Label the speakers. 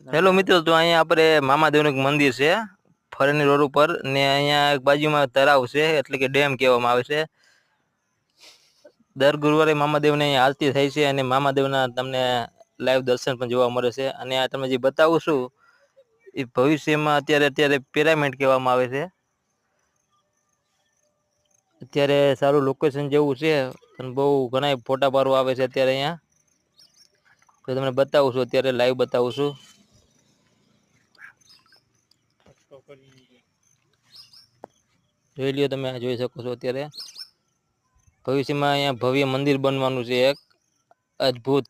Speaker 1: Hello મિત્રો, તો અહીંયા આપણે મામાદેવનું એક મંદિર છે ફરની રોડ ઉપર ને અહીંયા એક બાજુમાં તળાવ છે એટલે કે ડેમ કહેવામાં આવે છે. દર ગુરુવારે મામાદેવને અહીંયા આરતી થાય છે અને મામાદેવના તમને લાઈવ દર્શન પણ જોવા મળે છે. અને આ તમે જે બતાવું છું એ ભવિષ્યમાં અત્યારે પિરામિડ કહેવામાં આવે છે. અત્યારે સારું લોકેશન જેવું છે અને બહુ ઘણા ફોટા પાડવા આવે છે અત્યારે અહીંયા. તો તમને બતાવું છું, અત્યારે લાઈવ બતાવું છું. જોઈ લ્યો, તમે આ જોઈ શકો છો. અત્યારે ભવિષ્યમાં અહીંયા ભવ્ય મંદિર બનવાનું છે, એક અદ્ભુત.